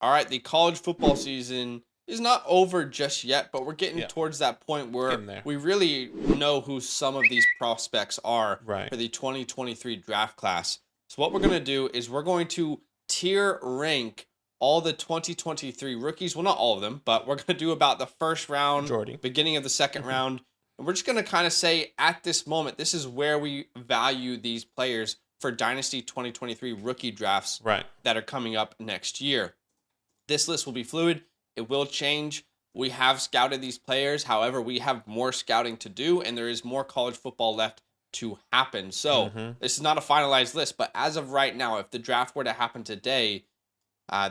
All right, the college football season is not over just yet, but we're getting Yeah, towards that point where getting there. we really know who some of these prospects are Right. for the 2023 draft class. So what we're going to do is we're going to tier rank all the 2023 rookies. Well, not all of them, but we're going to do about the first round, Majority. beginning of the second round. And we're just going to kind of say at this moment, this is where we value these players for Dynasty 2023 rookie drafts Right. that are coming up next year. This list will be fluid. It will change. We have scouted these players. However, we have more scouting to do, and there is more college football left to happen. So Mm-hmm. this is not a finalized list, but as of right now, if the draft were to happen today,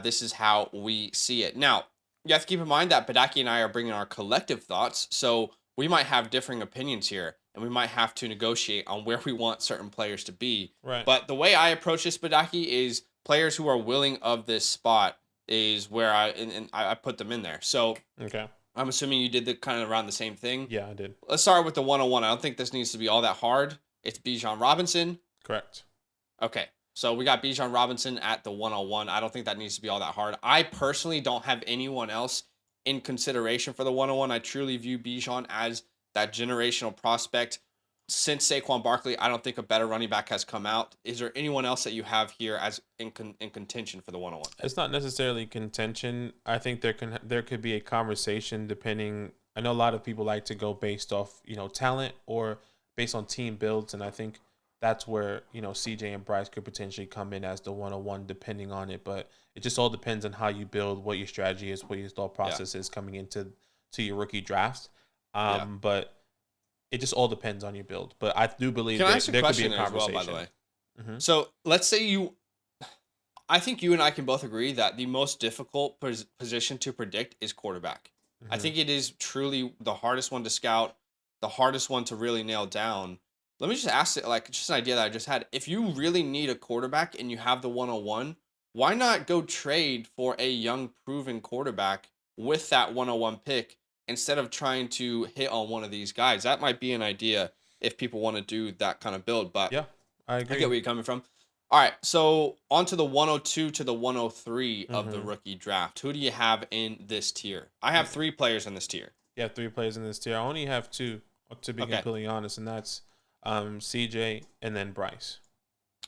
this is how we see it. Now, you have to keep in mind that Badaki and I are bringing our collective thoughts, so we might have differing opinions here, and we might have to negotiate on where we want certain players to be. Right. But the way I approach this, Badaki, is players who are willing of this spot is where I put them in there. So Okay. I'm assuming you did the kind of around the same thing. Yeah, I did. Let's start with the 101. I don't think this needs to be all that hard. It's Bijan Robinson. Correct. Okay. So we got Bijan Robinson at the 101. I don't think that needs to be all that hard. I personally don't have anyone else in consideration for the 101. I truly view Bijan as that generational prospect. Since Saquon Barkley, I don't think a better running back has come out. Is there anyone else that you have here as in contention for the 101? It's not necessarily contention. I think there could be a conversation depending. I know a lot of people like to go based off talent or based on team builds, and I think that's where CJ and Bryce could potentially come in as the 101 depending on it. But it just all depends on how you build, what your strategy is, what your thought process is coming into your rookie drafts. But it just all depends on your build. But I do believe Can I ask there a could be question a there as well, conversation. by the way? Mm-hmm. So let's say I think you and I can both agree that the most difficult position to predict is quarterback. I Mm-hmm. think it is truly the hardest one to scout, the hardest one to really nail down. Let me just ask it, like, just an idea that I just had. If you really need a quarterback and you have the 101, why not go trade for a young, proven quarterback with that 101 pick instead of trying to hit on one of these guys? That might be an idea if people want to do that kind of build, but Yeah, I I agree. get where you're coming from. All right, so on to the 102 to the 103 of the Mm-hmm. rookie draft. Who do you have in this tier? I have 3 players in this tier. You have 3 players in this tier. I only have 2, to be Okay. completely honest, and that's CJ and then Bryce.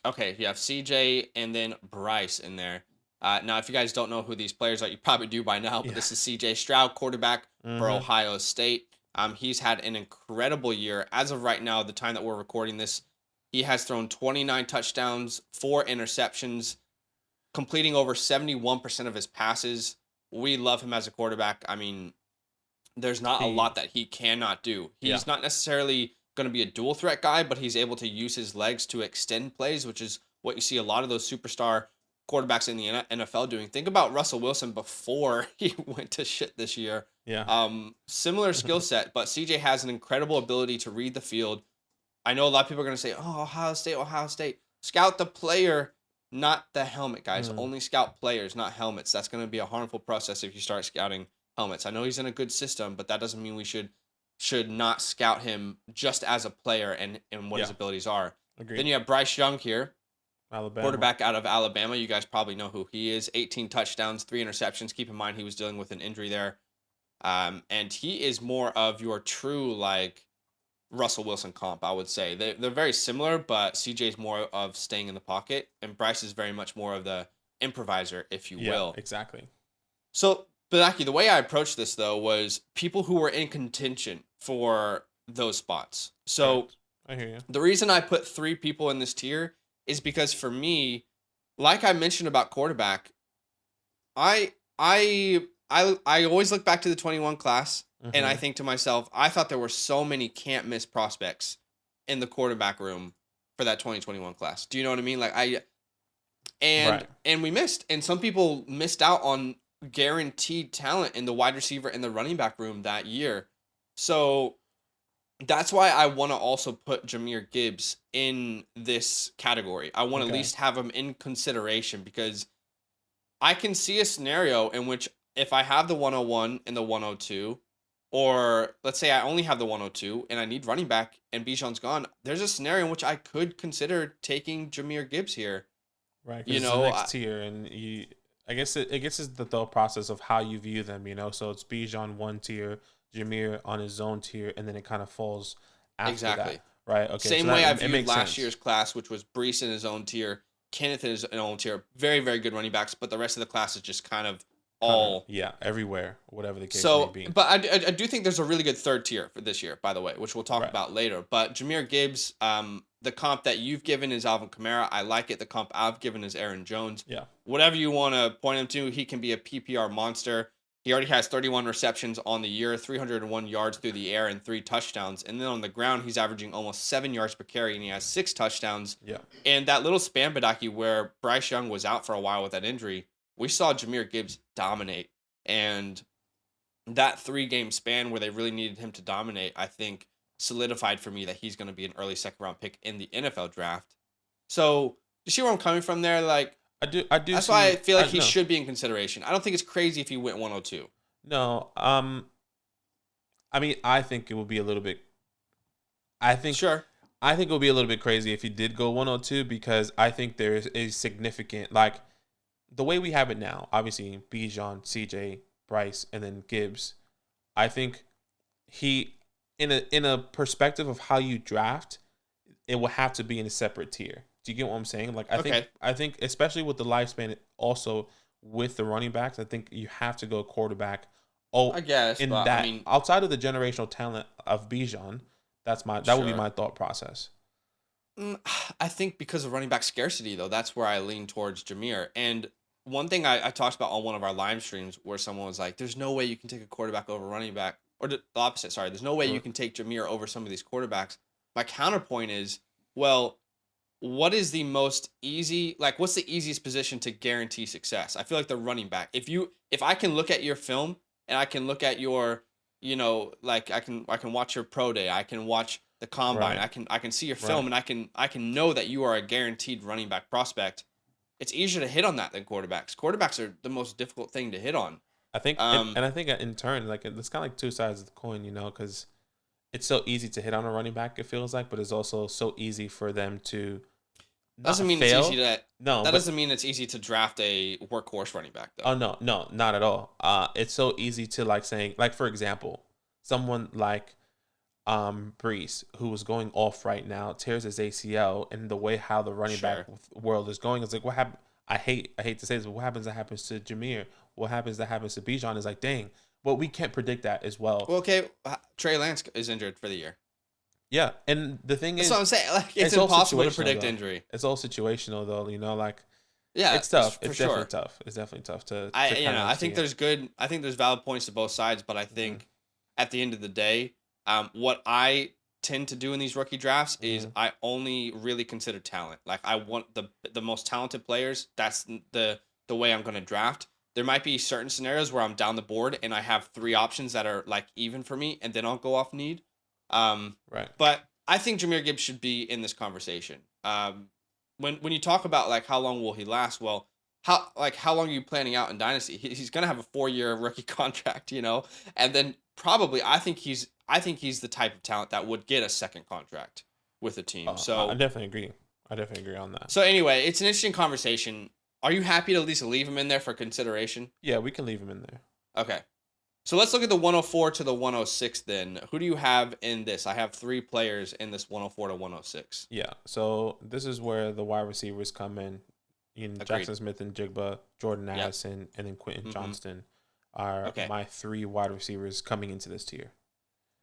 Okay, you have CJ and then Bryce in there. Now, if you guys don't know who these players are, you probably do by now, but Yeah. this is CJ Stroud, quarterback for Mm-hmm. Ohio State. He's had an incredible year. As of right now, the time that we're recording this, he has thrown 29 touchdowns, 4 interceptions, completing over 71% of his passes. We love him as a quarterback. I mean, there's not a lot that he cannot do. He's not necessarily going to be a dual threat guy, but he's able to use his legs to extend plays, which is what you see a lot of those superstar quarterbacks in the NFL doing. Think about Russell Wilson before he went to shit this year. Yeah. Similar skill set, but CJ has an incredible ability to read the field. I know a lot of people are going to say, oh, Ohio State, Ohio State. Scout the player, not the helmet, guys. Only scout players, not helmets. That's going to be a harmful process if you start scouting helmets. I know he's in a good system, but that doesn't mean we should not scout him just as a player and what his abilities are. Agreed. Then you have Bryce Young here, Alabama. quarterback out of Alabama. You guys probably know who he is. 18 touchdowns, 3 interceptions. Keep in mind he was dealing with an injury there. And he is more of your true, like, Russell Wilson comp, I would say. They're very similar, but CJ's more of staying in the pocket, and Bryce is very much more of the improviser, if you will. Exactly. So, Badaki, the way I approached this, though, was people who were in contention for those spots. So, I hear you. the reason I put 3 people in this tier is because for me, like I mentioned about quarterback, I always look back to the 21 class. And I think to myself, I thought there were so many can't miss prospects in the quarterback room for that 2021 class. Do you know what I mean? Like and we missed. And some people missed out on guaranteed talent in the wide receiver and the running back room that year. So that's why I want to also put Jahmyr Gibbs in this category. I want to at least have him in consideration because I can see a scenario in which if I have the 101 and the 102, or let's say I only have the 102 and I need running back and Bijan's gone, there's a scenario in which I could consider taking Jahmyr Gibbs here. Right. You It's know, the next tier, and I guess it gets is the thought process of how you view them, you know. So it's Bijan one tier, Jameer on his own tier, and then it kind of falls after Exactly. that, right? Okay, so Same way I it viewed makes last sense. year's class, which was Brees in his own tier, Kenneth in his own tier. Very, very good running backs, but the rest of the class is just kind of Kind of all. yeah, everywhere, whatever the case may So, be. but I do think there's a really good third tier for this year, by the way, which we'll talk Right. about later. But Jameer Gibbs, the comp that you've given is Alvin Kamara. I like it. The comp I've given is Aaron Jones. Yeah. Whatever you want to point him to, he can be a PPR monster. He already has 31 receptions on the year, 301 yards through the air, and 3 touchdowns. And then on the ground, he's averaging almost 7 yards per carry, and he has 6 touchdowns. Yeah. And that little span Badaki where Bryce Young was out for a while with that injury, we saw Jameer Gibbs dominate. And that 3 game span where they really needed him to dominate, I think solidified for me that he's going to be an early second round pick in the NFL draft. So you see where I'm coming from there? Like, I do that's see, why I feel like he no. should be in consideration. I don't think it's crazy if he went 102. No. I mean, I think it would be a little bit I think Sure. I think it would be a little bit crazy if he did go 102 because I think there is a significant like the way we have it now, obviously Bijan, CJ, Bryce, and then Gibbs. I think he in a perspective of how you draft, it will have to be in a separate tier. Do you get what I'm saying? Like Okay. I think especially with the lifespan, also with the running backs, I think you have to go quarterback. Oh, I guess, in but that I mean, outside of the generational talent of Bijan, that would be sure. my thought process. Mm, I think because of running back scarcity, though, that's where I lean towards Jameer. And one thing I talked about on one of our live streams where someone was like, there's no way you can take a quarterback over running back, or the opposite, sorry. There's no way you Right. can take Jameer over some of these quarterbacks. My counterpoint is, well, what is the most easy, like, what's the easiest position to guarantee success? I feel like the running back. If I can look at your film and I can look at your, like I can watch your pro day, I can watch the combine, Right. I can see your Right. film and I can know that you are a guaranteed running back prospect. It's easier to hit on that than quarterbacks. Quarterbacks are the most difficult thing to hit on. I think, Um, and I think in turn, like it's kind of like two sides of the coin, you know, because it's so easy to hit on a running back. It feels like, but it's also so easy for them to doesn't not mean fail. it's easy to No, that but doesn't mean it's easy to draft a workhorse running back though. oh no, no, not at all. It's so easy to like saying, like for example, someone like Brees, who was going off right now, tears his ACL, and the way how the running back Sure. world is going is like what happened. I hate to say this, but what happens that happens to Jameer? What happens that happens to Bijan is like, dang. But we can't predict that as well. Well, okay, Trey Lance is injured for the year. Yeah, and the thing That's is, what I'm saying. Like, it's all impossible to situational, predict though. injury. It's all situational though, you know, like Yeah, it's tough. for It's sure. definitely tough. It's definitely tough to I kind of I think I think there's valid points to both sides, but I think at the end of the day, what I tend to do in these rookie drafts is I only really consider talent. Like I want the most talented players. That's the way I'm going to draft. There might be certain scenarios where I'm down the board and I have 3 options that are like even for me, and then I'll go off need. right. But I think Jameer Gibbs should be in this conversation. When you talk about like how long will he last, well, how long are you planning out in Dynasty? He's gonna have a 4-year rookie contract, and then probably I think he's the type of talent that would get a second contract with a team. I So definitely agree. I definitely agree on that. so anyway, it's an interesting conversation. Are you happy to at least leave him in there for consideration? Yeah, we can leave him in there. Okay. So let's look at the 104 to the 106 then. Who do you have in this? I have 3 players in this 104 to 106. Yeah. So this is where the wide receivers come in. Agreed. Jackson Smith and Jigba, Jordan Yep. Addison, and then Quentin Mhm. Johnston are Okay. my 3 wide receivers coming into this tier.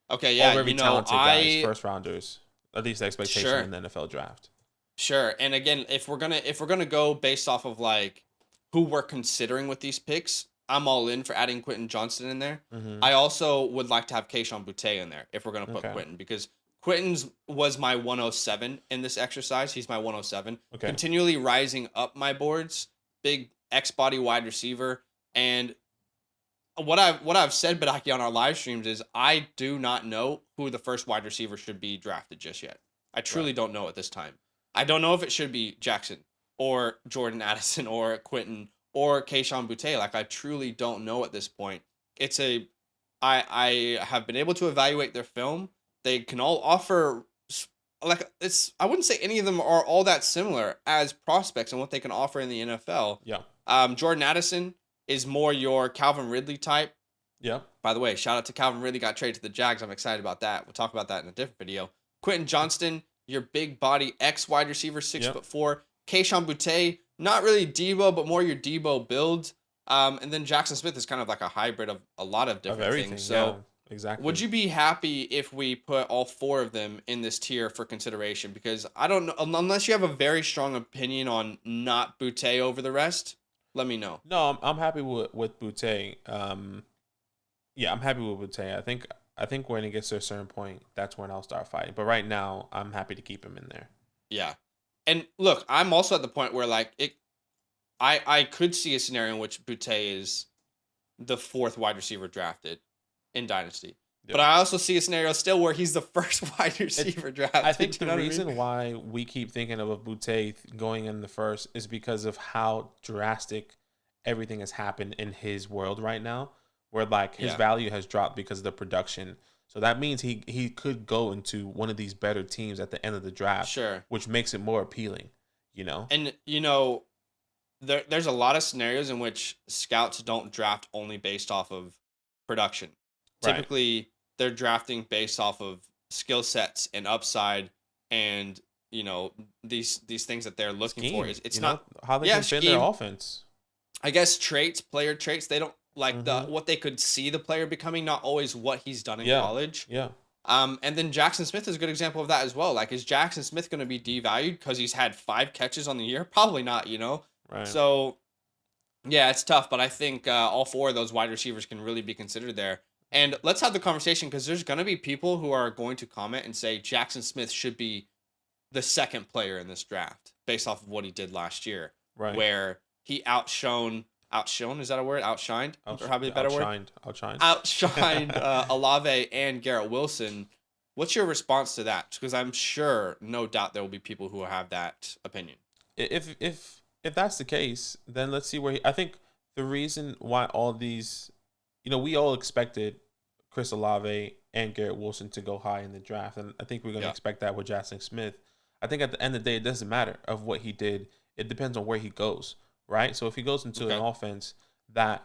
Okay, yeah, All very talented I guys, first rounders. At least the expectation Sure. in the NFL draft. Sure. And again, if we're gonna go based off of like who we're considering with these picks, I'm all in for adding Quentin Johnston in there. Mm-hmm. I also would like to have Keishon Butte in there if we're gonna put Okay. Quentin, because Quentin's was my 107 in this exercise. He's my 107. Okay. Continually rising up my boards, big X body wide receiver. And what I've said, Badaki, on our live streams is I do not know who the first wide receiver should be drafted just yet. I truly don't know at this time. I don't know if it should be Jackson or Jordan Addison or Quentin or Keishon Butte. Like, I truly don't know at this point. I have been able to evaluate their film. They can all offer like I wouldn't say any of them are all that similar as prospects and what they can offer in the NFL. Yeah. Jordan Addison is more your Calvin Ridley type. Yeah. By the way, shout out to Calvin Ridley, got traded to the Jags. I'm excited about that. We'll talk about that in a different video. Quentin Johnston, your big body ex wide receiver, 6'4". Kayshon Boutte, not really Debo, but more your Debo build. And then Jackson Smith is kind of like a hybrid of a lot of different things. So exactly. would you be happy if we put all 4 of them in this tier for consideration? Because I don't know, unless you have a very strong opinion on not Boutte over the rest, let me know. No, I'm happy with Boutte. Yeah, I'm happy with Boutte. I think when it gets to a certain point, that's when I'll start fighting. But right now, I'm happy to keep him in there. Yeah. And look, I'm also at the point where like I could see a scenario in which Boutte is the 4th wide receiver drafted in Dynasty. Yep. But I also see a scenario still where he's the 1st wide receiver drafted. I think the reason why we keep thinking of a Boutte going in the 1st is because of how drastic everything has happened in his world right now, where like his value has dropped because of the production. So that means he could go into one of these better teams at the end of the draft, sure, which makes it more appealing, you know? And, there's a lot of scenarios in which scouts don't draft only based off of production. Right. Typically, they're drafting based off of skill sets and upside and, these things that they're looking for. It's not how they can fit their offense. I guess player traits, they don't like what they could see the player becoming, not always what he's done in college. Yeah. And then Jackson Smith is a good example of that as well. Like, is Jackson Smith going to be devalued because he's had 5 catches on the year? Probably not, Right. So, yeah, it's tough, but I think all 4 of those wide receivers can really be considered there. And let's have the conversation, because there's going to be people who are going to comment and say Jackson Smith should be the 2nd player in this draft based off of what he did last year, right? Where he outshone, is that a word? Outshined? Or probably a better word? Outshined Olave and Garrett Wilson. What's your response to that? Because I'm sure, no doubt, there will be people who have that opinion. If that's the case, then let's see where I think the reason why all these, we all expected Chris Olave and Garrett Wilson to go high in the draft, and I think we're going to expect that with Jackson Smith. I think at the end of the day, it doesn't matter of what he did. It depends on where he goes, right? So if he goes into an offense that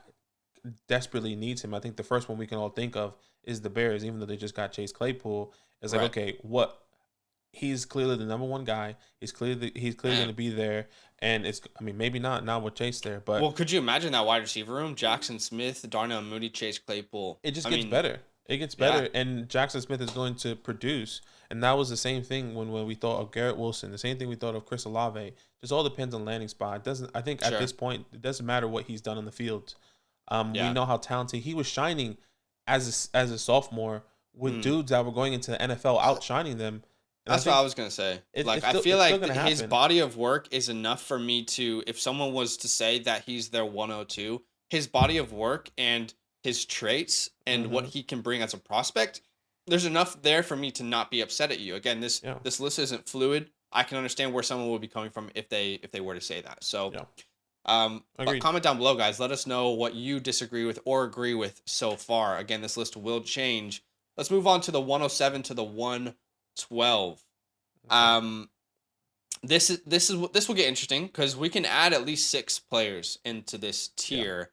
desperately needs him, I think the first one we can all think of is the Bears, even though they just got Chase Claypool. It's like, okay, he's clearly the number 1 guy. He's clearly going to be there. And maybe not now with Chase there, but could you imagine that wide receiver room? Jackson Smith, Darnell Mooney, Chase Claypool. It just gets better. It gets better, and Jackson Smith is going to produce. And that was the same thing when we thought of Garrett Wilson. The same thing we thought of Chris Olave. Just all depends on landing spot. I think at this point it doesn't matter what he's done on the field. We know how talented he was, shining as a sophomore with dudes that were going into the NFL outshining them. That's what I was going to say. I feel like his body of work is enough for me to, if someone was to say that he's their 102, his body of work and his traits and what he can bring as a prospect, there's enough there for me to not be upset at you. Again, this list isn't fluid. I can understand where someone would be coming from if they were to say that. So, but comment down below, guys. Let us know what you disagree with or agree with so far. Again, this list will change. Let's move on to the 107 to the 112. This will get interesting because we can add at least 6 players into this tier.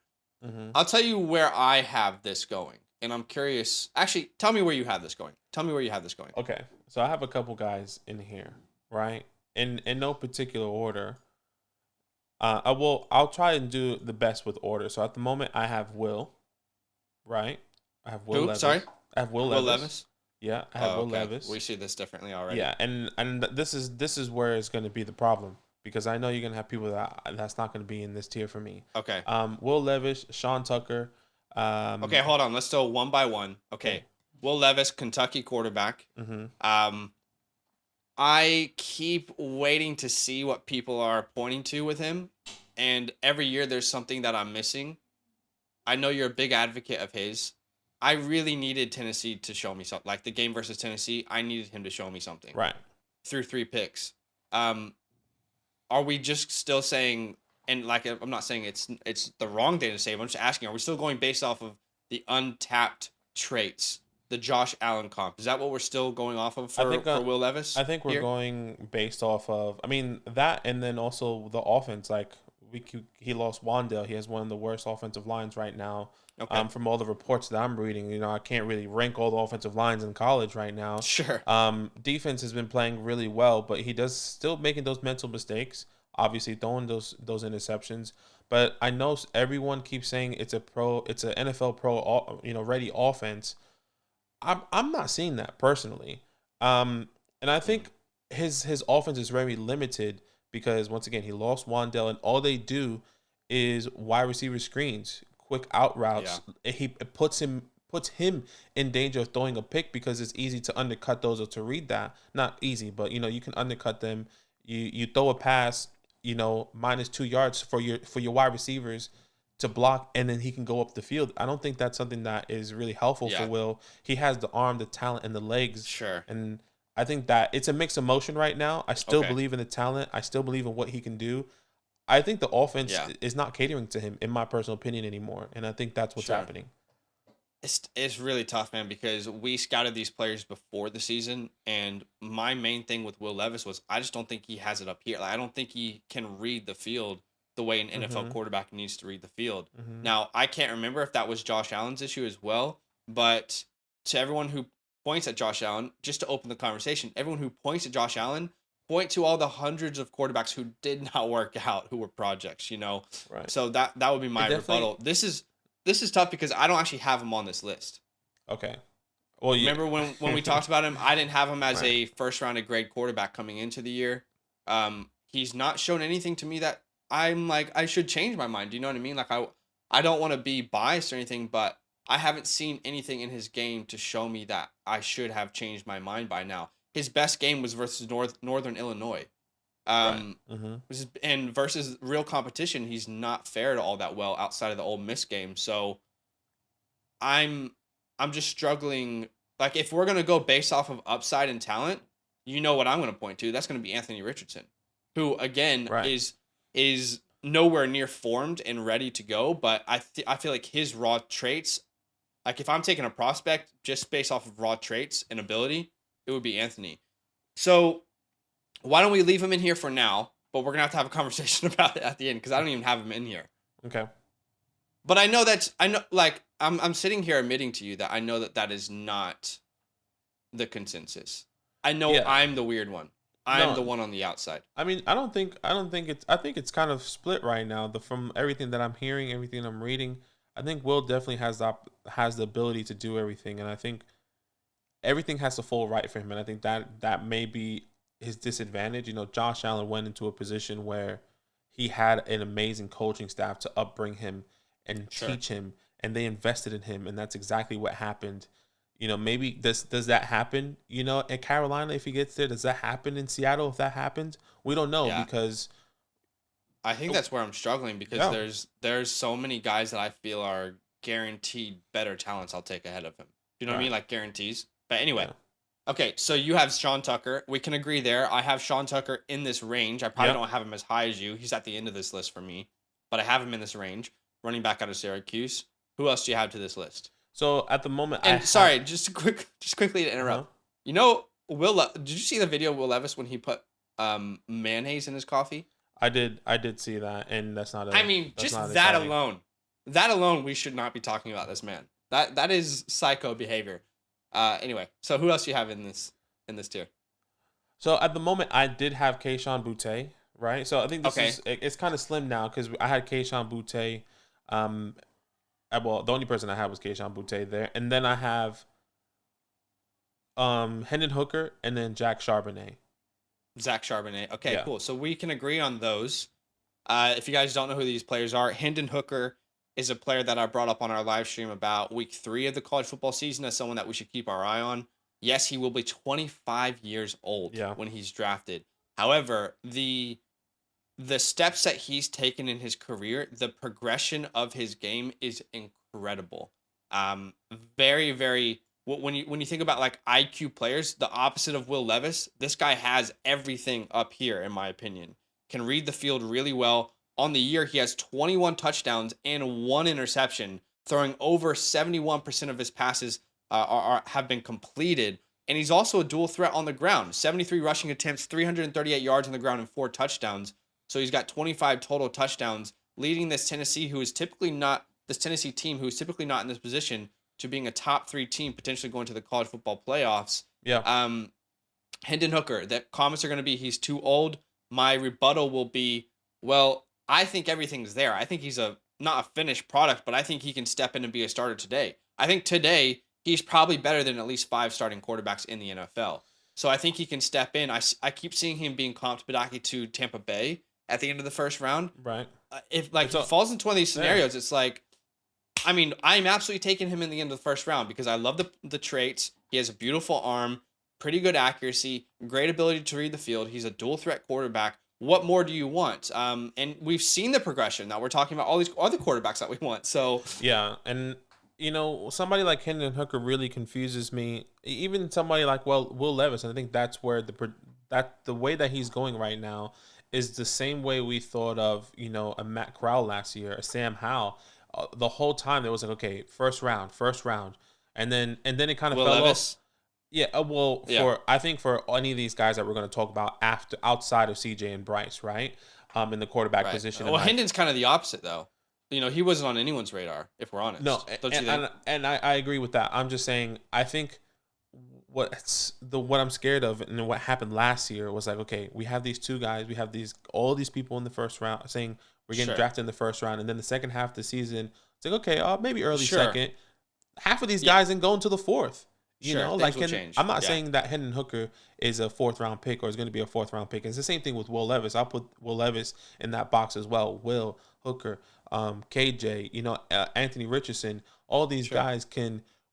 I'll tell you where I have this going, and I'm curious. Actually, tell me where you have this going. Okay, so I have a couple guys in here, right? In no particular order. I'll try and do the best with order. So at the moment, I have Will, right? I have Will Levis. Sorry? I have Will Levis. Yeah, I have Will Levis. We see this differently already. Yeah, and this is where it's going to be the problem, because I know you're going to have people that's not going to be in this tier for me. Okay. Will Levis, Sean Tucker. Okay, hold on. Let's go one by one. Okay. Will Levis, Kentucky quarterback. I keep waiting to see what people are pointing to with him, and every year there's something that I'm missing. I know you're a big advocate of his. I really needed Tennessee to show me something. Like the game versus Tennessee, I needed him to show me something. Right. Through 3 picks. Are we just still saying, and like I'm not saying it's the wrong thing to say, but I'm just asking, are we still going based off of the untapped traits the Josh Allen comp. Is that what we're still going off of I for, think for Will Levis? I think we're here? going based off of, I mean, that, and then also the offense. Like he lost Wandale. He has one of the worst offensive lines right now. Okay. From all the reports that I'm reading, I can't really rank all the offensive lines in college right now. Sure. Defense has been playing really well, but he does still making those mental mistakes. Obviously, throwing those interceptions. But I know everyone keeps saying it's an NFL pro, ready offense. I'm not seeing that personally. And I think his offense is very limited because once again he lost Wandell, and all they do is wide receiver screens, quick out routes. Yeah. He puts him in danger of throwing a pick because it's easy to undercut those or to read that. Not easy, but you can undercut them. You throw a pass, -2 yards for your wide receivers to block, and then he can go up the field. I don't think that's something that is really helpful for Will. He has the arm, the talent, and the legs. Sure. And I think that it's a mixed emotion right now. I still Okay. believe in the talent. I still believe in what he can do. I think the offense is not catering to him, in my personal opinion, anymore. And I think that's what's happening. It's really tough, man, because we scouted these players before the season, and my main thing with Will Levis was I just don't think he has it up here. Like, I don't think he can read the field the way an NFL quarterback needs to read the field. Now, I can't remember if that was Josh Allen's issue as well, but to everyone who points at Josh Allen, just to open the conversation, everyone who points at Josh Allen, point to all the hundreds of quarterbacks who did not work out, who were projects, Right. So that would be my rebuttal. This is tough because I don't actually have him on this list. Okay. Well, remember when we talked about him, I didn't have him as a first rounded grade quarterback coming into the year. He's not shown anything to me that I'm like, I should change my mind. Do you know what I mean? Like, I don't want to be biased or anything, but I haven't seen anything in his game to show me that I should have changed my mind by now. His best game was versus Northern Illinois. And versus real competition, he's not fared all that well outside of the Ole Miss game. So I'm just struggling. Like, if we're gonna go based off of upside and talent, you know what I'm gonna point to. That's gonna be Anthony Richardson, who again is nowhere near formed and ready to go. But I feel like his raw traits, like if I'm taking a prospect just based off of raw traits and ability, it would be Anthony. So why don't we leave him in here for now? But we're gonna have to have a conversation about it at the end because I don't even have him in here. Okay. But I know like I'm sitting here admitting to you that I know that is not the consensus. I know I'm the weird one. I'm the one on the outside. I mean, I think it's kind of split right now. From everything that I'm hearing, everything I'm reading, I think Will definitely has the ability to do everything, and I think everything has to fall right for him. And I think that may be his disadvantage. Josh Allen went into a position where he had an amazing coaching staff to upbring him and teach him, and they invested in him, and that's exactly what happened. Maybe does that happen, in Carolina if he gets there? Does that happen in Seattle if that happens? We don't know because I think that's where I'm struggling because there's so many guys that I feel are guaranteed better talents I'll take ahead of him. You know what I mean? Like guarantees. But anyway, okay, so you have Sean Tucker. We can agree there. I have Sean Tucker in this range. I probably don't have him as high as you. He's at the end of this list for me, but I have him in this range. Running back out of Syracuse. Who else do you have to this list? So at the moment, just quickly to interrupt. Did you see the video of Will Levis when he put mayonnaise in his coffee? I did see that, and that's not. Just that alone, we should not be talking about this man. That is psycho behavior. Anyway, so who else do you have in this tier? So at the moment, I did have Kayshon Boutte, right? So I think it's kind of slim now because I had Kayshon Boutte. The only person I had was Kayshon Boutte there, and then I have Hendon Hooker and then Zach Charbonnet. Okay, cool. So we can agree on those. If you guys don't know who these players are, Hendon Hooker is a player that I brought up on our live stream about week 3 of the college football season as someone that we should keep our eye on. Yes, he will be 25 years old when he's drafted. However, the steps that he's taken in his career, the progression of his game is incredible. Very, very. When you think about like IQ players, the opposite of Will Levis, this guy has everything up here, in my opinion. Can read the field really well. On the year, he has 21 touchdowns and 1 interception, throwing over 71% of his passes have been completed. And he's also a dual threat on the ground. 73 rushing attempts, 338 yards on the ground, and 4 touchdowns. So he's got 25 total touchdowns, leading this Tennessee team who is typically not in this position to being a top 3 team, potentially going to the college football playoffs. Yeah. Hendon Hooker, the comments are going to be he's too old. My rebuttal will be, well, I think everything's there. I think he's not a finished product, but I think he can step in and be a starter today. I think today he's probably better than at least 5 starting quarterbacks in the NFL. So I think he can step in. I keep seeing him being comped to Tampa Bay at the end of the first round. Right. If he falls into one of these scenarios, it's like, I mean, I'm absolutely taking him in the end of the first round because I love the traits. He has a beautiful arm, pretty good accuracy, great ability to read the field. He's a dual threat quarterback. What more do you want? And we've seen the progression. Now we're talking about all these other quarterbacks that we want. So yeah, and somebody like Hendon Hooker really confuses me. Even somebody like Will Levis, and I think that's where the way that he's going right now is the same way we thought of a Matt Corral last year, a Sam Howell. The whole time it was like, okay, first round, and then it kind of Will fell Levis. off. Yeah, I think for any of these guys that we're going to talk about outside of CJ and Bryce, right, in the quarterback position. Well, Hendon's kind of the opposite though. He wasn't on anyone's radar, if we're honest. No, and I agree with that. I'm just saying, I think what I'm scared of, and what happened last year was like, okay, we have these 2 guys, we have all these people in the first round saying we're getting drafted in the first round, and then the second half of the season, it's like, okay, maybe early second. Half of these guys then go into the fourth. I'm not saying that Hendon Hooker is a 4th round pick or is going to be a 4th round pick. It's the same thing with Will Levis. I'll put Will Levis in that box as well. Will Hooker, KJ, Anthony Richardson. All these guys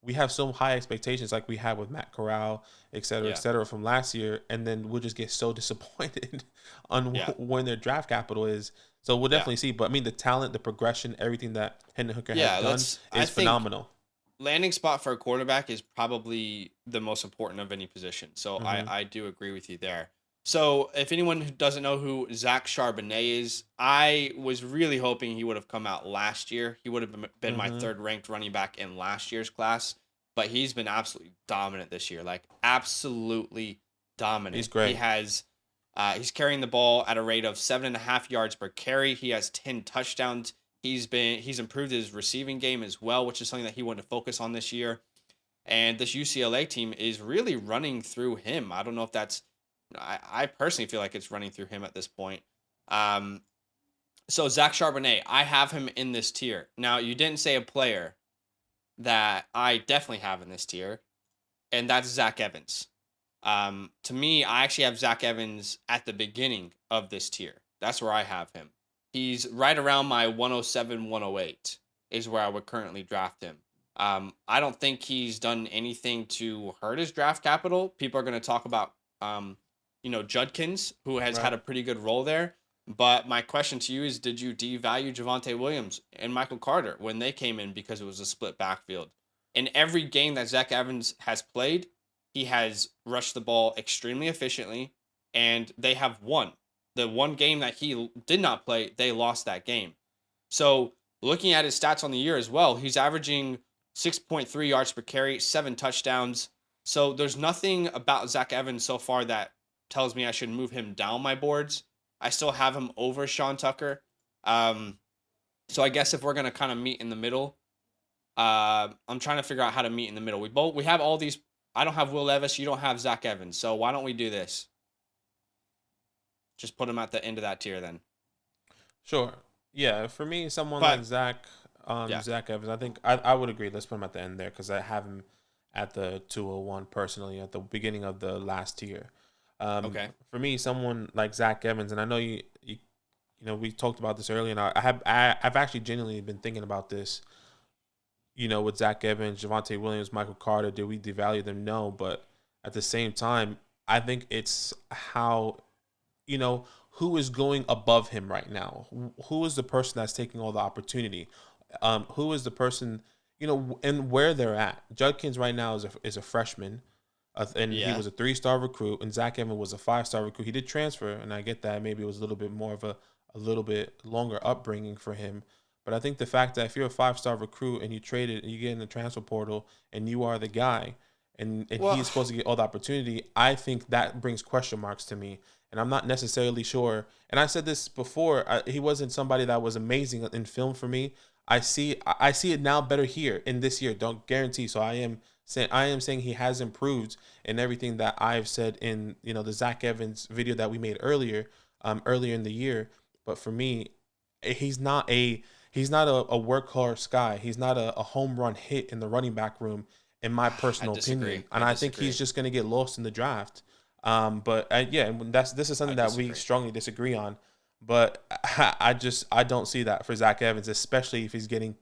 we have so high expectations like we had with Matt Corral, et cetera, from last year, and then we'll just get so disappointed on when their draft capital is. So we'll definitely see. But I mean, the talent, the progression, everything that Hendon Hooker has done is phenomenal. Landing spot for a quarterback is probably the most important of any position. So I do agree with you there. So if anyone who doesn't know who Zach Charbonnet is, I was really hoping he would have come out last year. He would have been my 3rd ranked running back in last year's class, but he's been absolutely dominant this year. Like absolutely dominant. He's great. He has, he's carrying the ball at a rate of 7.5 yards per carry. He has 10 touchdowns. He's improved his receiving game as well, which is something that he wanted to focus on this year. And this UCLA team is really running through him. I don't know if that's, I personally feel like it's running through him at this point. So Zach Charbonnet, I have him in this tier. Now, you didn't say a player that I definitely have in this tier, and that's Zach Evans. To me, I actually have Zach Evans at the beginning of this tier. That's where I have him. He's right around my 107, 108 is where I would currently draft him. I don't think he's done anything to hurt his draft capital. People are going to talk about, Judkins, who has had a pretty good role there. But my question to you is, did you devalue Javonte Williams and Michael Carter when they came in because it was a split backfield? In every game that Zach Evans has played, he has rushed the ball extremely efficiently, and they have won. The one game that he did not play, they lost that game. So looking at his stats on the year as well, he's averaging 6.3 yards per carry, 7 touchdowns. So there's nothing about Zach Evans so far that tells me I should move him down my boards. I still have him over Sean Tucker. So I guess if we're going to kind of meet in the middle, I'm trying to figure out how to meet in the middle. We have all these. I don't have Will Levis. You don't have Zach Evans. So why don't we do this? Just put him at the end of that tier then. Sure. Yeah. For me, like Zach Evans, I think I would agree. Let's put him at the end there because I have him at the 201 personally at the beginning of the last tier. Okay. For me, someone like Zach Evans, and I know you we talked about this earlier, and I've actually genuinely been thinking about this. With Zach Evans, Javonte Williams, Michael Carter, did we devalue them? No, but at the same time, I think it's how, who is going above him right now? Who is the person that's taking all the opportunity? Who is the person, and where they're at? Judkins right now is a freshman. And he was a 3-star recruit, and Zach Evans was a 5-star recruit. He did transfer, and I get that maybe it was a little bit more of a little bit longer upbringing for him. But I think the fact that if you're a 5-star recruit and you trade it and you get in the transfer portal and you are the guy and Well, he's supposed to get all the opportunity, I think that brings question marks to me. And I'm not necessarily sure. And I said this before, he wasn't somebody that was amazing in film for me. I see it now better here in this year. Don't guarantee. So I am saying he has improved in everything that I've said in the Zach Evans video that we made earlier in the year. But for me, he's not a workhorse guy. He's not a home run hit in the running back room, in my personal opinion. And I think he's just going to get lost in the draft. But yeah, this is something that we strongly disagree on. But I don't see that for Zach Evans, especially if he's getting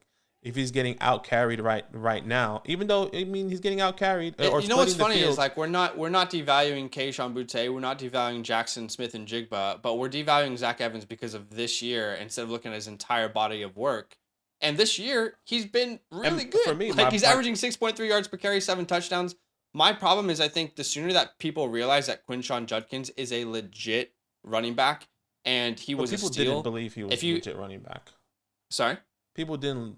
out carried right now. Even though he's getting out carried. You know what's funny is like we're not devaluing Kayshon Boutte, we're not devaluing Jackson Smith and Jigba, but we're devaluing Zach Evans because of this year instead of looking at his entire body of work. And this year he's been really good. For me, he's averaging 6.3 yards per carry, 7 touchdowns. My problem is I think the sooner that people realize that Quinshon Judkins is a legit running back and he was a steal. People didn't believe he was a legit running back. Sorry? People didn't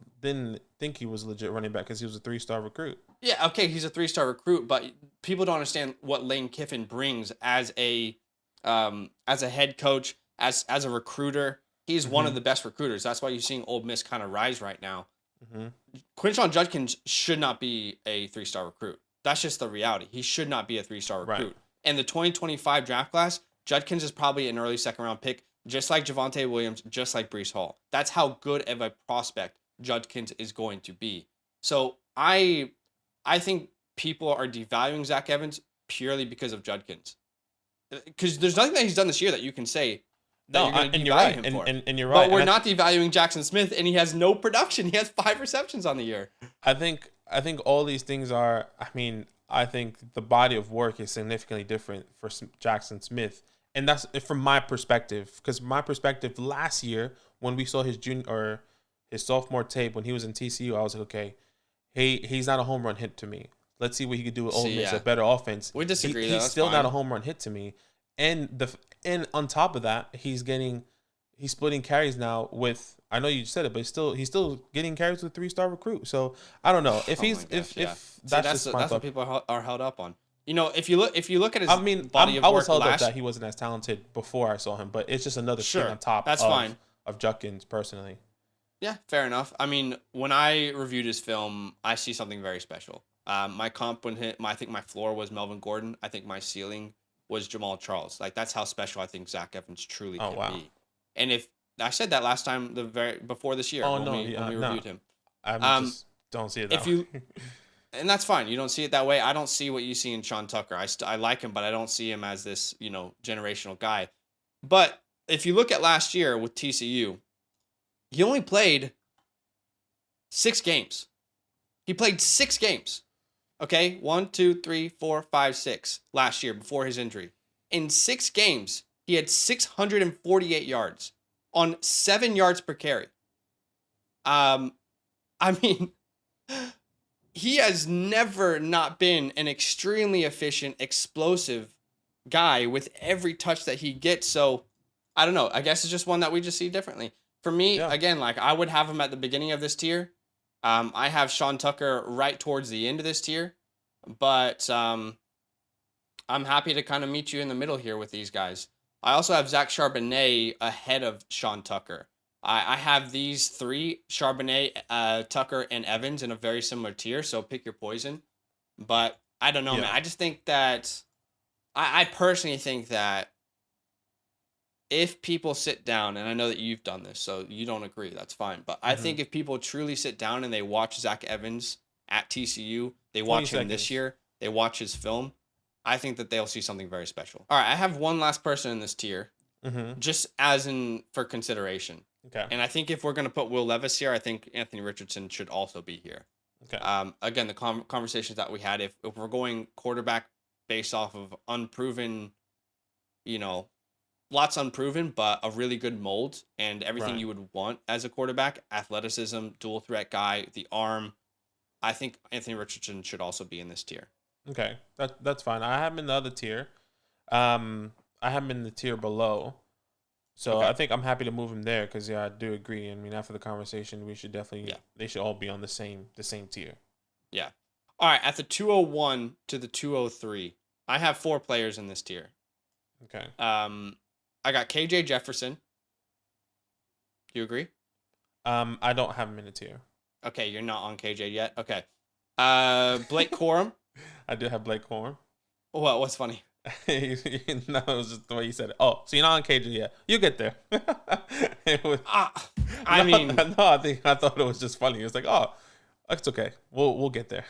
think he was a legit running back because he was a 3-star recruit. Yeah, okay, he's a 3-star recruit, but people don't understand what Lane Kiffin brings as a head coach, as a recruiter. He's one of the best recruiters. That's why you're seeing Ole Miss kind of rise right now. Quinshon Judkins should not be a 3-star recruit. That's just the reality. He should not be a 3-star recruit. Right. And the 2025 draft class, Judkins is probably an early 2nd-round pick, just like Javonte Williams, just like Breece Hall. That's how good of a prospect Judkins is going to be. So I think people are devaluing Zach Evans purely because of Judkins. Because there's nothing that he's done this year that you can say that you're going to devalue him for. And you're right. But we're not devaluing Jackson Smith, and he has no production. He has 5 receptions on the year. I think all these things are, I think the body of work is significantly different for Jackson Smith. And that's from my perspective, because my perspective last year when we saw his sophomore tape when he was in TCU, I was like, okay, he's not a home run hit to me. Let's see what he could do with Ole Miss, a better offense. We disagree. He's still not a home run hit to me. And on top of that, he's splitting carries now with, I know you said it, but he's still getting carries with 3-star recruit. So I don't know if that's what people are held up on. If you look at his body of work, I was held up that he wasn't as talented before I saw him, but it's just another thing on top. That's fine. Of Judkins personally. Yeah, fair enough. When I reviewed his film, I see something very special. My comp I think my floor was Melvin Gordon. I think my ceiling was Jamal Charles. Like that's how special I think Zach Evans truly can be. And if I said that last time, before this year when we reviewed him, I just don't see it that way. And that's fine. You don't see it that way. I don't see what you see in Sean Tucker. I like him, but I don't see him as this, generational guy. But if you look at last year with TCU, he only played 6 games. He played 6 games. Okay? 1, 2, 3, 4, 5, 6 last year before his injury. In 6 games, he had 648 yards on 7 yards per carry. He has never not been an extremely efficient, explosive guy with every touch that he gets. So, I don't know. I guess it's just one that we just see differently. For me, again, I would have him at the beginning of this tier. I have Sean Tucker right towards the end of this tier. But I'm happy to kind of meet you in the middle here with these guys. I also have Zach Charbonnet ahead of Sean Tucker. I have these 3, Charbonnet, Tucker, and Evans in a very similar tier, so pick your poison. But I don't know, man. I just think that, I personally think that if people sit down, and I know that you've done this, so you don't agree, that's fine. But I think if people truly sit down and they watch Zach Evans at TCU, they watch him this year, they watch his film, I think that they'll see something very special. All right, I have one last person in this tier, just for consideration. Okay. And I think if we're going to put Will Levis here, I think Anthony Richardson should also be here. Okay. Again, the conversations that we had, if we're going quarterback based off of unproven, lots unproven, but a really good mold and everything you would want as a quarterback, athleticism, dual threat guy, the arm, I think Anthony Richardson should also be in this tier. Okay. That's fine. I have him in the other tier. I have him in the tier below. So Okay. I think I'm happy to move him there because I do agree. I mean, after the conversation, we should definitely Yeah. they should all be on the same tier. Yeah. All right. At the 201 to the 203, I have 4 players in this tier. Okay. I got KJ Jefferson. Do you agree? I don't have him in the tier. Okay, you're not on KJ yet. Okay. Blake Corum. I do have Blake Corum. What? What's funny? No, it was just the way you said it. Oh, so you're not on KJ yet. You get there. It was, I mean, no, I thought it was just funny. It was like, oh, it's okay. We'll get there.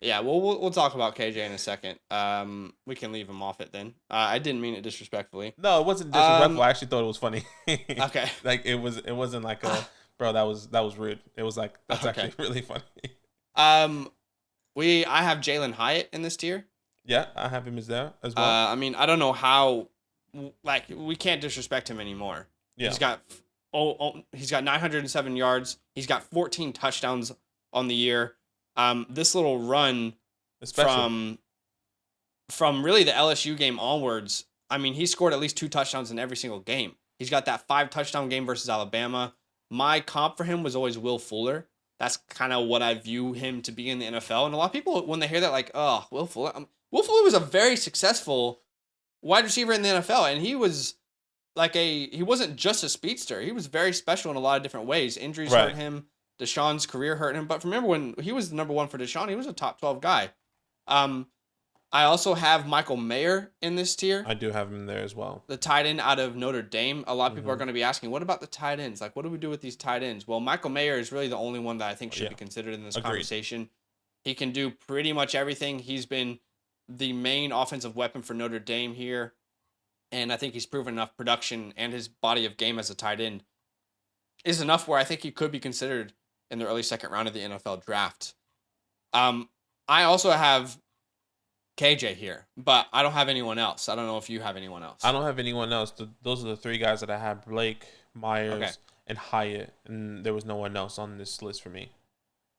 yeah. We'll talk about KJ in a second. We can leave him off it then. I didn't mean it disrespectfully. No, it wasn't disrespectful. I actually thought it was funny. Okay. Like it wasn't like a bro. That was rude. It was like that's Okay. actually really funny. I have Jalen Hyatt in this tier. Yeah, I have him as there as well. I mean, I don't know how, like, we can't disrespect him anymore. Yeah. He's got 907 yards. He's got 14 touchdowns on the year. This little run Especially. from really the LSU game onwards, I mean, he scored at least 2 touchdowns in every single game. He's got that 5 touchdown game versus Alabama. My comp for him was always Will Fuller. That's kind of what I view him to be in the NFL. And a lot of people, when they hear that, like, oh, Will Fuller. Will Fuller was a very successful wide receiver in the NFL, and he was he wasn't just a speedster. He was very special in a lot of different ways. Injuries hurt him. Deshaun's career hurt him. But remember when he was the number 1 for Deshaun, he was a top 12 guy. I also have Michael Mayer in this tier. I do have him there as well. The tight end out of Notre Dame. A lot of people are going to be asking, what about the tight ends? Like, what do we do with these tight ends? Well, Michael Mayer is really the only one that I think should be considered in this conversation. He can do pretty much everything. He's been the main offensive weapon for Notre Dame here. And I think he's proven enough production, and his body of game as a tight end is enough where I think he could be considered in the early second round of the NFL draft. I also have KJ here, but I don't have anyone else. I don't know if you have anyone else. I don't have anyone else. Those are the 3 guys that I have: Blake, Myers, and Hyatt, and there was no one else on this list for me.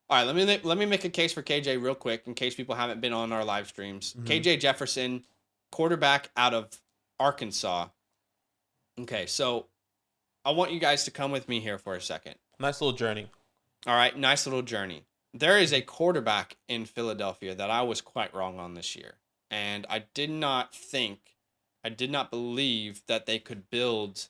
All right, let me make a case for KJ real quick in case people haven't been on our live streams. KJ Jefferson, quarterback out of Arkansas. Okay, so I want you guys to come with me here for a second. Nice little journey. All right, nice little journey. There is a quarterback in Philadelphia that I was quite wrong on this year. And I did not believe that they could build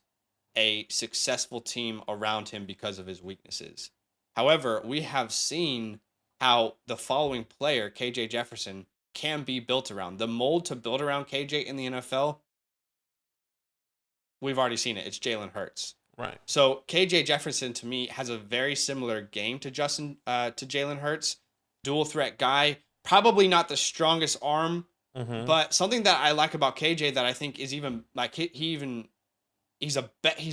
a successful team around him because of his weaknesses. However, we have seen how the following player, KJ Jefferson, can be built around. The mold to build around KJ in the NFL, we've already seen it. It's Jalen Hurts. Right. So KJ Jefferson to me has a very similar game to Jalen Hurts. Dual threat guy, probably not the strongest arm, but something that I like about KJ that I think is even like he's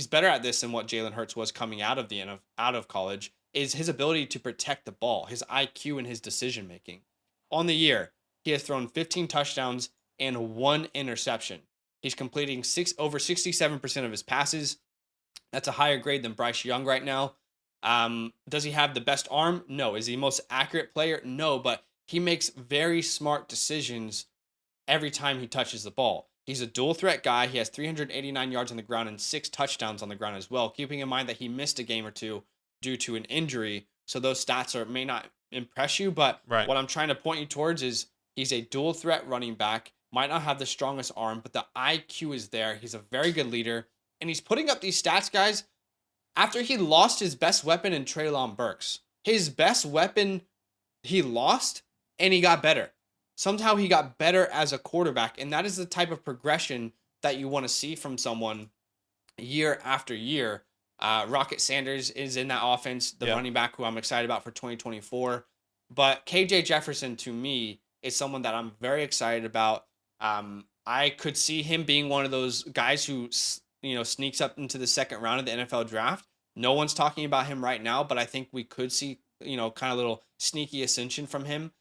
better at this than what Jalen Hurts was coming out of college is his ability to protect the ball, his IQ and his decision making. On the year, he has thrown 15 touchdowns and 1 interception. He's completing over 67% of his passes. That's a higher grade than Bryce Young right now. Does he have the best arm? No. Is he the most accurate player? No, but he makes very smart decisions every time he touches the ball. He's a dual threat guy. He has 389 yards on the ground and 6 touchdowns on the ground as well, keeping in mind that he missed a game or 2 due to an injury. So those stats may not impress you, but what I'm trying to point you towards is he's a dual threat running back, might not have the strongest arm, but the IQ is there. He's a very good leader. And he's putting up these stats, guys, after he lost his best weapon in Treylon Burks. His best weapon he lost, and he got better. Somehow he got better as a quarterback, and that is the type of progression that you want to see from someone year after year. Rocket Sanders is in that offense, the running back who I'm excited about for 2024. But KJ Jefferson, to me, is someone that I'm very excited about. I could see him being one of those guys who sneaks up into the second round of the NFL draft. No one's talking about him right now, but I think we could see, kind of little sneaky ascension from him.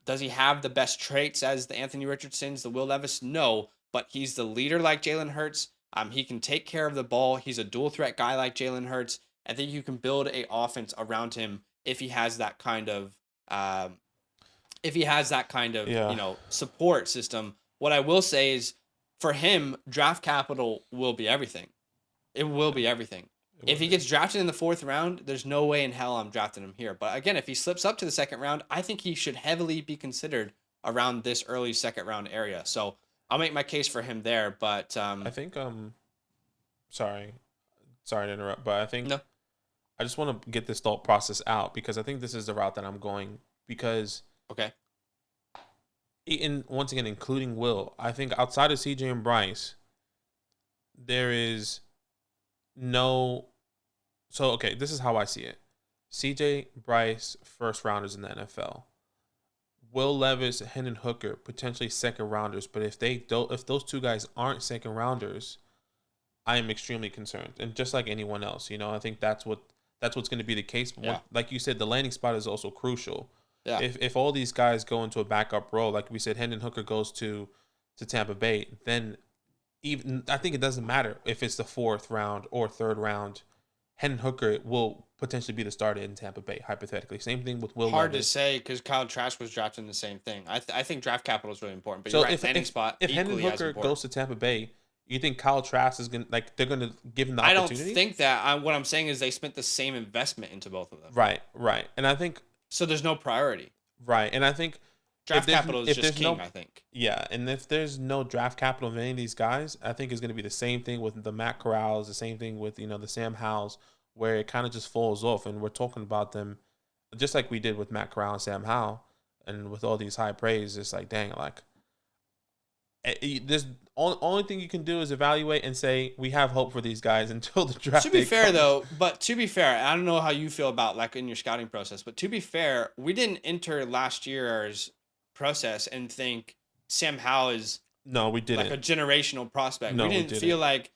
Does he have the best traits as the Anthony Richardsons, the Will Levis? No, but he's the leader like Jalen Hurts. He can take care of the ball. He's a dual threat guy like Jalen Hurts. I think you can build a offense around him if he has that kind of, support system. What I will say is, for him, draft capital will be everything. It will be everything. If he gets drafted in the 4th round, there's no way in hell I'm drafting him here. But again, if he slips up to the 2nd round, I think he should heavily be considered around this early 2nd round area. So I'll make my case for him there. But I think sorry to interrupt, but I think no. I just want to get this thought process out because I think this is the route that I'm going because okay. Once again, including Will, I think outside of CJ and Bryce, there is no. So, okay, this is how I see it. CJ, Bryce, first rounders in the NFL. Will Levis, Hendon Hooker, potentially 2nd rounders. But if those 2 guys aren't 2nd rounders, I am extremely concerned. And just like anyone else, I think that's what's going to be the case. Yeah. Like you said, the landing spot is also crucial. Yeah. If all these guys go into a backup role, like we said, Hendon Hooker goes to Tampa Bay, then even I think it doesn't matter if it's the 4th round or 3rd round. Hendon Hooker will potentially be the starter in Tampa Bay, hypothetically. Same thing with Will Hard Levis. to say because Kyle Trask was drafted in the same thing. I think draft capital is really important. But So you're right, landing spot if Hendon equally as Hooker important. goes to Tampa Bay, you think Kyle Trask is they're gonna give him the I opportunity? don't think that. What I'm saying is they spent the same investment into both of them. Right, and I think So there's no priority. right, and I think Draft capital is just king, I think. Yeah, and if there's no draft capital of any of these guys, I think it's going to be the same thing with the Matt Corrals, the same thing with the Sam Howells, where it kind of just falls off, and we're talking about them just like we did with Matt Corral and Sam Howell, and with all these high praise, it's like dang, like this only thing you can do is evaluate and say we have hope for these guys until the draft. To be fair, comes. though, I don't know how you feel about like in your scouting process, but to be fair, we didn't enter last year's process and think Sam Howell is No, we didn't. like a generational prospect. No, we didn't didn't. feel like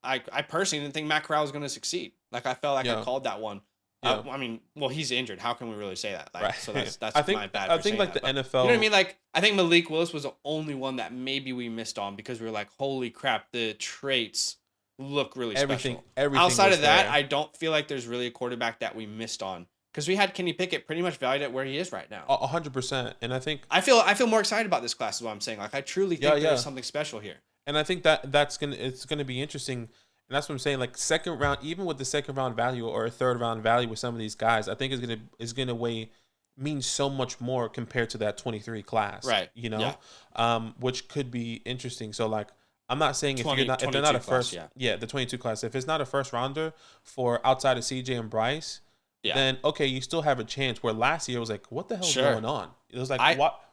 I personally didn't think Matt Corral was going to succeed. Like I felt like I called that one. Yeah. I mean, well, he's injured. How can we really say that? Like, Right. So that's I think, my bad. I for think saying like that. the But NFL. you know what I mean? Like I think Malik Willis was the only one that maybe we missed on because we were like, holy crap, the traits look really special. Everything Outside was of that, there. I don't feel like there's really a quarterback that we missed on because we had Kenny Pickett pretty much valued at where he is right now. 100%, and I think I feel more excited about this class is what I'm saying. Like I truly think there's something special here. And I think it's gonna be interesting, and that's what I'm saying. Like 2nd round, even with the 2nd round value or a 3rd round value with some of these guys, I think is gonna mean so much more compared to that 23 class, right? Which could be interesting. So like, I'm not saying if they're not a class, first, the 22 class, if it's not a first rounder for outside of CJ and Bryce. Yeah. Then okay, you still have a chance. Where last year it was like, what the hell is going on? It was like,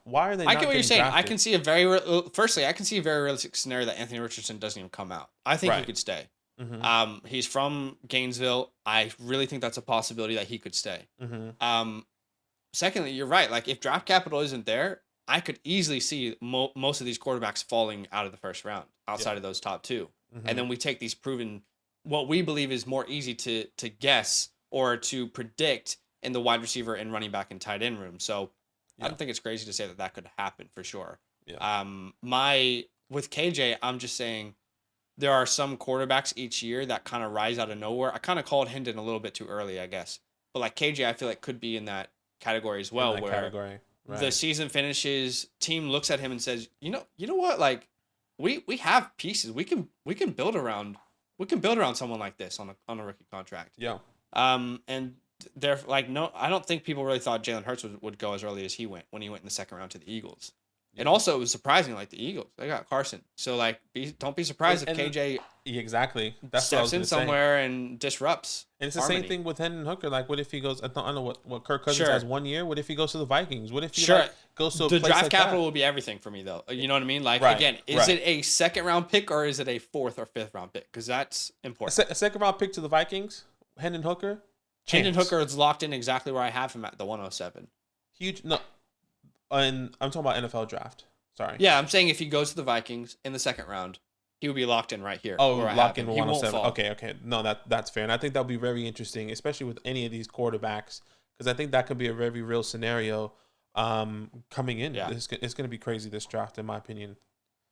why are they? I not get what you're saying. drafted? I can see I can see a very realistic scenario that Anthony Richardson doesn't even come out. I think he could stay. Mm-hmm. He's from Gainesville. I really think that's a possibility that he could stay. Mm-hmm. Secondly, you're right. Like if draft capital isn't there, I could easily see most of these quarterbacks falling out of the 1st round outside of those top 2, and then we take these proven, what we believe is more easy to guess or to predict in the wide receiver and running back and tight end room. So I don't think it's crazy to say that could happen for sure. Yeah. With KJ, I'm just saying there are some quarterbacks each year that kind of rise out of nowhere. I kind of called Hendon a little bit too early, I guess. But like KJ, I feel like could be in that category as well, where the season finishes, team looks at him and says, you know what? Like we have pieces. We can build around someone like this on a rookie contract. Yeah. And they're like, no, I don't think people really thought Jalen Hurts would go as early as he went when he went in the 2nd round to the Eagles. And also, it was surprising, like the Eagles, they got Carson. So, like, don't be surprised if KJ steps in somewhere and disrupts. And it's the same thing with Hendon Hooker. Like, what if he goes? I don't know what Kirk Cousins has 1 year. What if he goes to the Vikings? What if he goes to a place draft like capital that? will be everything for me, though. You know what I mean? Like, again, is it a 2nd round pick or is it a 4th or 5th round pick? Because that's important. A 2nd round pick to the Vikings, Hendon Hooker. Hendon Hooker is locked in exactly where I have him at the 107. Huge. No, and I'm talking about NFL draft. Sorry. Yeah, I'm saying if he goes to the Vikings in the 2nd round, he would be locked in right here. Oh, locked in 107. Okay. No, that's fair. And I think that'll be very interesting, especially with any of these quarterbacks, because I think that could be a very real scenario coming in. Yeah. It's going to be crazy, this draft, in my opinion.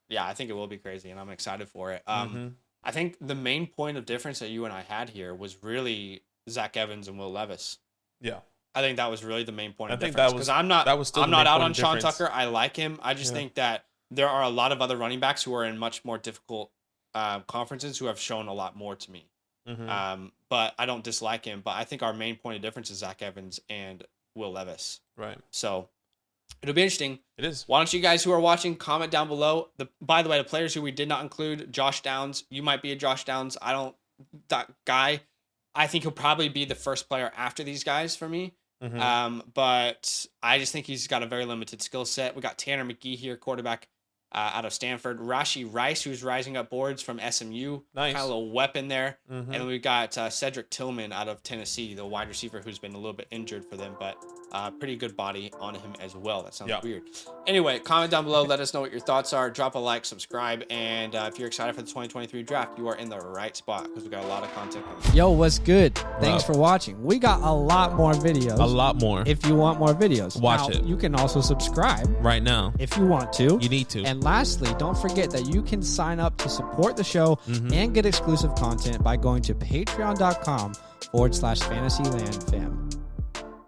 Yeah, I think it will be crazy, and I'm excited for it. I think the main point of difference that you and I had here was really Zach Evans and Will Levis. Yeah. I think that was really the main point of difference. Because I'm not out on Sean Tucker. I like him. I just think that there are a lot of other running backs who are in much more difficult conferences who have shown a lot more to me. Mm-hmm. But I don't dislike him. But I think our main point of difference is Zach Evans and Will Levis. Right. So it'll be interesting. It is. Why don't you guys who are watching comment down below? By the way, the players who we did not include, Josh Downs. You might be a Josh Downs. That guy. I think he'll probably be the first player after these guys for me. Mm-hmm. But I just think he's got a very limited skill set. We got Tanner McGee here, quarterback out of Stanford. Rashi Rice, who's rising up boards from SMU. Nice. Kind of a little weapon there. Mm-hmm. And then we got Cedric Tillman out of Tennessee, the wide receiver who's been a little bit injured for them, but pretty good body on him as well. That sounds weird. Anyway, comment down below. Let us know what your thoughts are. Drop a like, subscribe, and if you're excited for the 2023 draft, you are in the right spot because we got a lot of content coming. Yo, what's good? Thanks for watching. We got a lot more videos. A lot more. If you want more videos, watch it. You can also subscribe right now if you want to. You need to. And lastly, don't forget that you can sign up to support the show and get exclusive content by going to patreon.com/fantasylandfam.